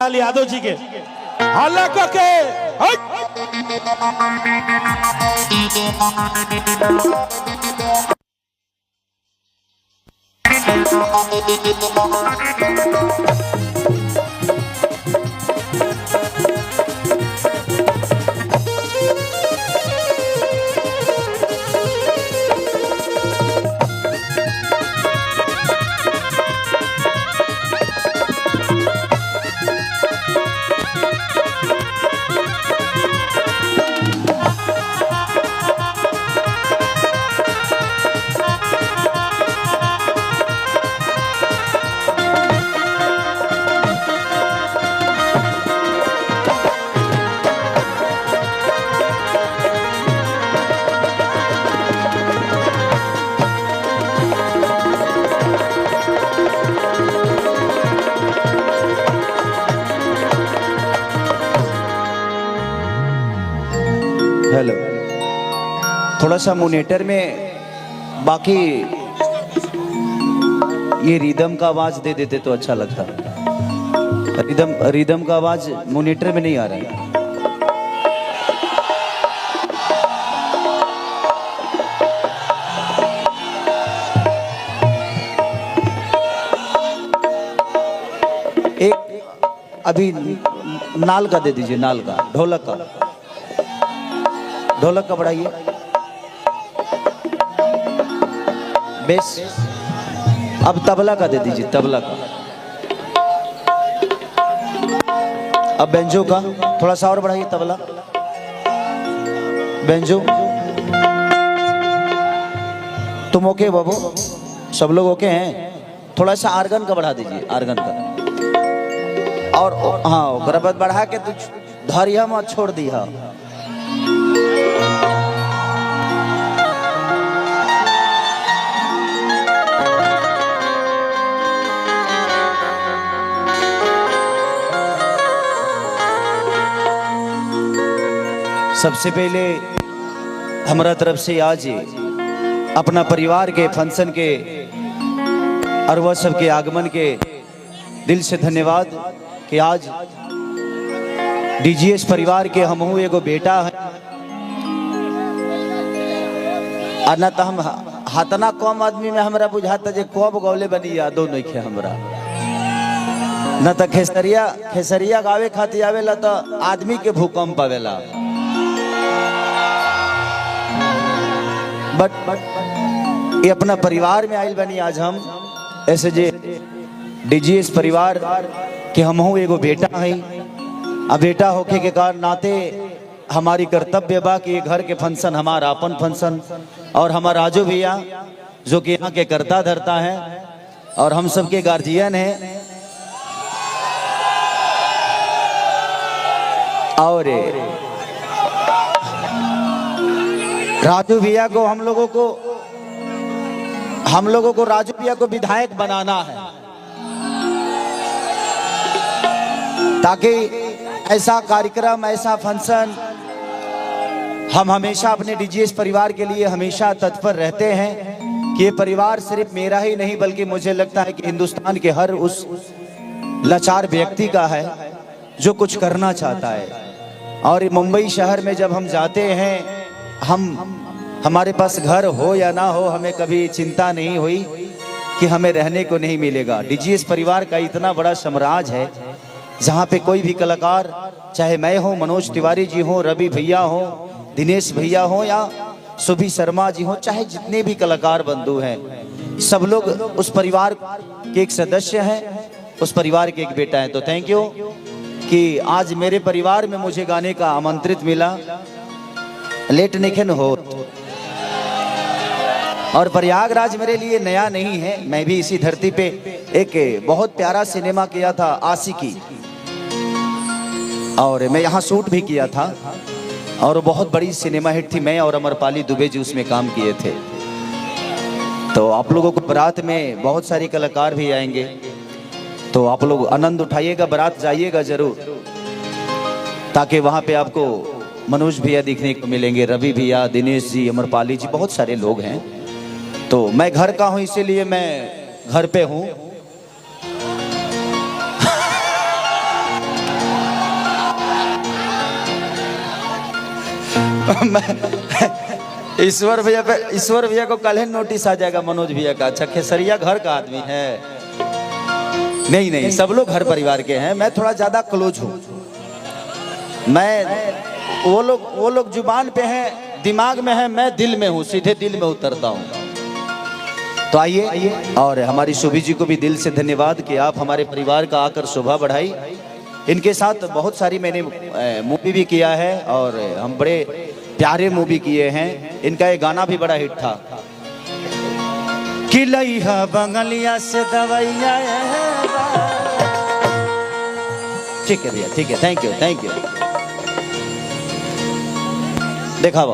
यादव जी के हालांकि के हेलो, थोड़ा सा मोनेटर में बाकी ये रिदम का आवाज दे देते तो अच्छा लगता। रिदम का आवाज मोनेटर में नहीं आ रहा है। एक अभी नाल का दे दीजिए, नाल का, ढोलक का बढ़ाइए। बेस अब तबला का दे दीजिए, तबला का। अब बेंजो का थोड़ा सा और बढ़ाइए, तबला बेंजो। तुम ओके बाबू? सब लोग ओके हैं? थोड़ा सा आर्गन का बढ़ा दीजिए, आर्गन का। और हाँ, गरबत बढ़ा के तो धरिया मत छोड़ दिया। सबसे पहले हमारा तरफ से आज अपना परिवार के फंक्शन के और वह सबके आगमन के दिल से धन्यवाद कि आज डीजीएस परिवार के हमहू एगो बेटा है। और न तो हम हाथना कम आदमी में हमरा बुझाता जे कब गौले बनी यादो नहीं खे हमरा। न तो खेसरिया गावे खातिर आवेला तो आदमी के भूकंप आवेला। बट ये अपना परिवार में आइल बनी आज हम ऐसे जे डीजीएस परिवार के हमहू एगो बेटा है। अब बेटा होके के कारण नाते हमारी कर्तव्य बा कि ये घर के फंक्शन हमारा अपन फंक्शन, और हमारा राजू भैया जो कि यहाँ के कर्ता धरता है और हम सबके गार्जियन हैं। और राजू भैया को हम लोगों को राजू भैया को विधायक बनाना है, ताकि ऐसा कार्यक्रम, ऐसा फंक्शन हम हमेशा अपने डीजीएस परिवार के लिए हमेशा तत्पर रहते हैं कि ये परिवार सिर्फ मेरा ही नहीं बल्कि मुझे लगता है कि हिंदुस्तान के हर उस लाचार व्यक्ति का है जो कुछ करना चाहता है। और मुंबई शहर में जब हम जाते हैं, हमारे पास घर हो या ना हो, हमें कभी चिंता नहीं हुई कि हमें रहने को नहीं मिलेगा। डीजीएस परिवार का इतना बड़ा साम्राज्य है जहाँ पे कोई भी कलाकार, चाहे मैं हो, मनोज तिवारी जी हो, रवि भैया हो, दिनेश भैया हो या सुभी शर्मा जी हो, चाहे जितने भी कलाकार बंधु हैं, सब लोग उस परिवार के एक सदस्य हैं, उस परिवार के एक बेटा है। तो थैंक यू कि आज मेरे परिवार में मुझे गाने का आमंत्रित मिला। लेट निखन हो। और प्रयागराज मेरे लिए नया नहीं है, मैं भी इसी धरती पे एक बहुत प्यारा सिनेमा किया था, आशिकी, और मैं यहाँ शूट भी किया था और बहुत बड़ी सिनेमा हिट थी। मैं और अमरपाली दुबे जी उसमें काम किए थे। तो आप लोगों को बारात में बहुत सारे कलाकार भी आएंगे, तो आप लोग आनंद उठाइएगा, बारात जाइएगा जरूर, ताकि वहाँ पे आपको मनोज भैया दिखने को मिलेंगे, रवि भैया, दिनेश जी, अमरपाली जी, बहुत सारे लोग हैं। तो मैं घर का हूँ इसीलिए मैं घर पे हूँ। ईश्वर भैया को कल ही नोटिस आ जाएगा मनोज भैया का। अच्छा खेसरिया घर का आदमी है? नहीं, सब लोग घर परिवार के हैं। मैं थोड़ा ज्यादा क्लोज हूँ। मैं वो लोग जुबान पे हैं, दिमाग में है, मैं दिल में हूँ, सीधे दिल में उतरता हूँ। तो आइए, और हमारी शोभी जी को भी दिल से धन्यवाद कि आप हमारे परिवार का आकर शोभा बढ़ाई। इनके साथ बहुत सारी मैंने मूवी भी किया है और हम बड़े प्यारे मूवी किए हैं। इनका एक गाना भी बड़ा हिट था कि लइहा बंगलिया से दवाइया। ठीक है भैया, ठीक है, थैंक यू। देखा वो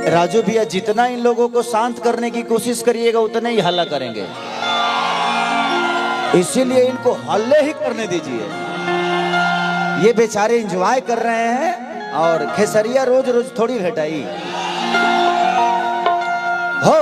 राजू भैया, जितना इन लोगों को शांत करने की कोशिश करिएगा उतना ही हल्ला करेंगे, इसीलिए इनको हल्ले ही करने दीजिए। ये बेचारे एंजॉय कर रहे हैं और खेसरिया रोज रोज थोड़ी भेटाई। हो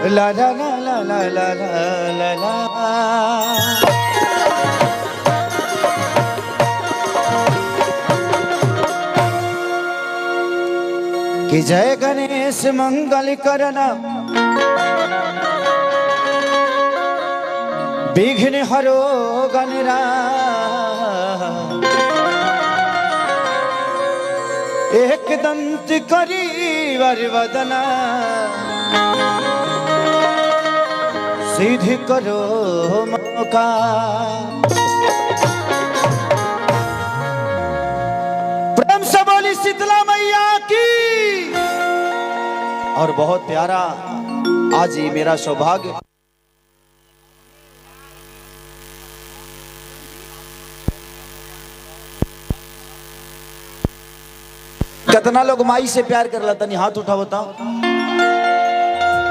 ला ला ला ला ला ला ला ला। कि जय गणेश मंगल करना, विघ्न हरो गणराज। एक दंत करी वरवदना, सिद्धि करो मौका। प्रेम से बोली शीतला मैया की। और बहुत प्यारा आज ही मेरा सौभाग्य, कितना लोग माई से प्यार कर लेता, नहीं हाथ उठा बताओ।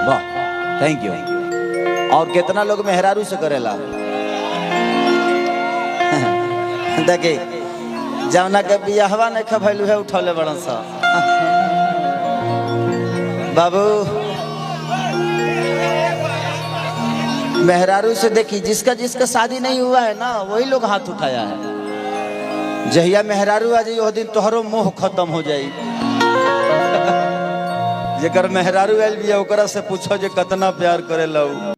वाह, थैंक यू। और कितना लोग मेहरारू से करेला। देखे जवना के बियाहवा नहीं खभैलू है उठौले बड़न सा। बाबू मेहरारू से देखी, जिसका शादी नहीं हुआ है ना वही लोग हाथ उठाया है। जहिया मेहरारू आ जाई वो दिन तोहरो मोह खत्म हो जाई। जेकर मेहरारू आयल बिया ओकरा से पूछो जे कितना प्यार करेला।